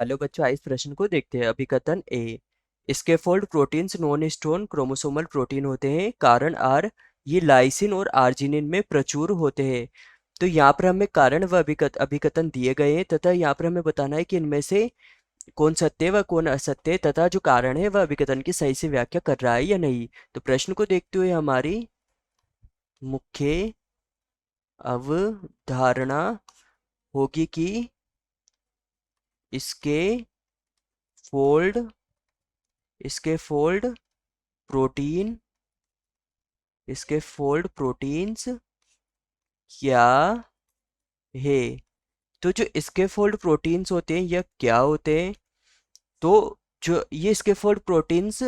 Hello बच्चों, आइए इस प्रश्न को देखते हैं। अभिकथन A. Scaffold proteins non histone chromosomal protein होते हैं। कारण आर, ये लाइसिन और आर्जिनिन में प्रचुर होते हैं। तो यहाँ पर हमें कारण व अभिकथन दिए गए हैं तथा यहाँ पर हमें बताना है कि इनमें से कौन सत्य व कौन असत्य है तथा जो कारण है वह अभिकथन की सही से व्याख्या कर रहा है या नहीं। तो प्रश्न को देखते हुए हमारी मुख्य अवधारणा होगी कि इसके फोल्ड इसके फोल्ड प्रोटीन इसके फोल्ड प्रोटीन्स क्या है। तो जो इसके फोल्ड प्रोटीन्स होते हैं यह क्या होते हैं। तो जो ये इसके फोल्ड प्रोटीन्स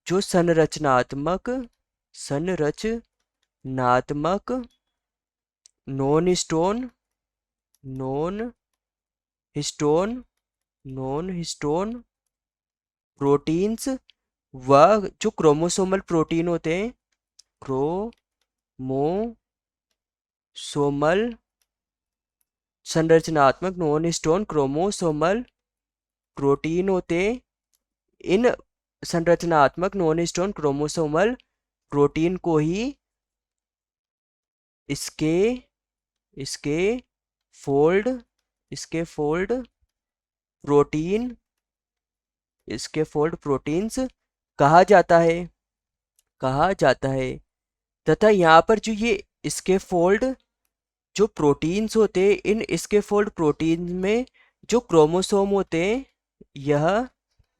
जो संरचनात्मक non histone non histone non histone proteins व जो क्रोमोसोमल प्रोटीन होते हैं क्रोमोसोमल संरचनात्मक नॉन हिस्टोन क्रोमोसोमल प्रोटीन होते हैं। इन संरचनात्मक नॉन हिस्टोन क्रोमोसोमल प्रोटीन को ही इसके इसके फोल्ड इसके फोल्ड प्रोटीन इसके फोल्ड प्रोटीन्स कहा जाता है तथा यहाँ पर जो ये इसके फोल्ड जो प्रोटीन्स होते हैं, इन इसके फोल्ड प्रोटीन में जो क्रोमोसोम होते हैं, यह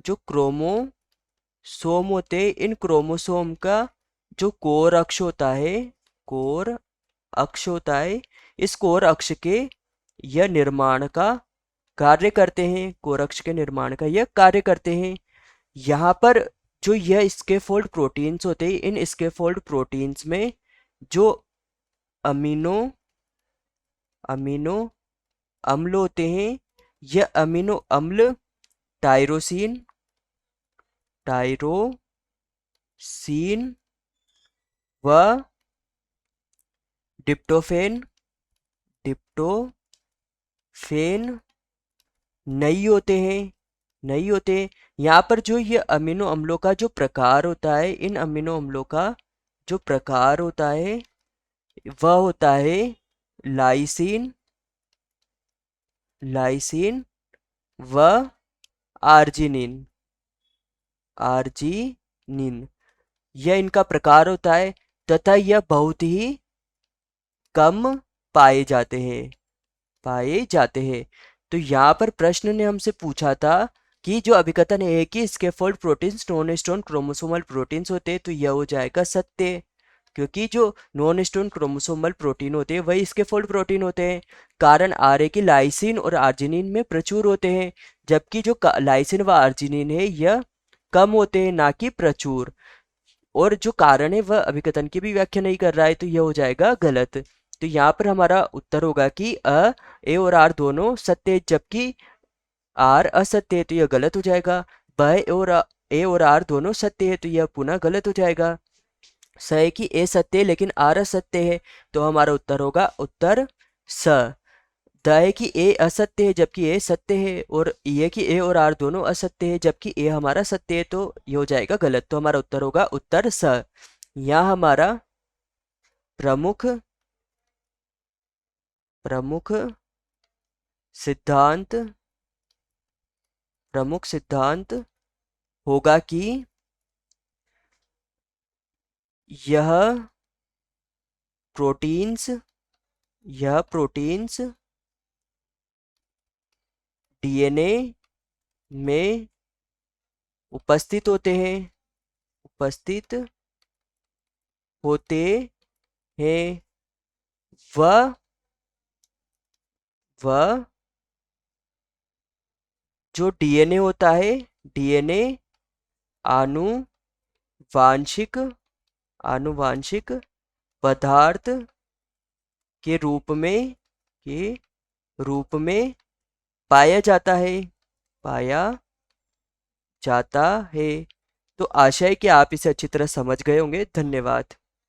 जो क्रोमोसोम होते हैं, इन क्रोमोसोम का जो कोर अक्ष होता है कोर अक्ष होता है इस कोर अक्ष के यह निर्माण का कार्य करते हैं। कोर अक्ष के निर्माण का यह कार्य करते हैं। यहाँ पर जो यह स्कैफोल्ड प्रोटीन्स होते हैं, इन स्कैफोल्ड प्रोटीन्स में जो अमीनो अमीनो अम्ल होते हैं, यह अमीनो अम्ल टायरोसिन टायरोसिन व डिप्टोफेन डिप्टोफेन नहीं होते हैं। यहाँ पर जो ये अमीनो अम्लों का जो प्रकार होता है, इन अमीनो अम्लों का जो प्रकार होता है वह होता है लाइसिन लाइसिन व आर्जिनिन आर्जिनिन यह इनका प्रकार होता है तथा यह बहुत ही कम पाए जाते हैं। तो यहाँ पर प्रश्न ने हमसे पूछा था कि जो अभिकथन है कि scaffold proteins non histone chromosomal proteins होते हैं, तो यह हो जाएगा सत्य, क्योंकि जो नॉन हिस्टोन क्रोमोसोमल प्रोटीन होते हैं वही स्कैफोल्ड प्रोटीन होते हैं। कारण आर है कि लाइसिन और आर्जिनिन में प्रचुर होते हैं, जबकि जो लाइसिन व आर्जिनिन है यह कम होते हैं, ना कि प्रचुर। और जो कारण है वह अभिकथन की भी व्याख्या नहीं कर रहा है, तो यह हो जाएगा गलत। तो यहाँ पर हमारा उत्तर होगा कि ए और आर दोनों सत्य है, जबकि आर असत्य है, तो यह गलत हो जाएगा। ए और आर दोनों सत्य है, तो यह पुनः गलत हो जाएगा। स है कि ए सत्य है लेकिन आर असत्य है, तो हमारा उत्तर होगा उत्तर स। द है कि ए असत्य है जबकि ए सत्य है, और ई है कि ए और आर दोनों असत्य है जबकि ए हमारा सत्य है, तो ये हो जाएगा गलत। तो हमारा उत्तर होगा उत्तर स। यहाँ हमारा प्रमुख प्रमुख सिद्धांत प्रमुख सिद्धांत होगा कि यह प्रोटीन्स डीएनए में उपस्थित होते हैं। वह जो डीएनए होता है, डीएनए आनुवांशिक पदार्थ के रूप में पाया जाता है। तो आशा है कि आप इसे अच्छी तरह समझ गए होंगे। धन्यवाद।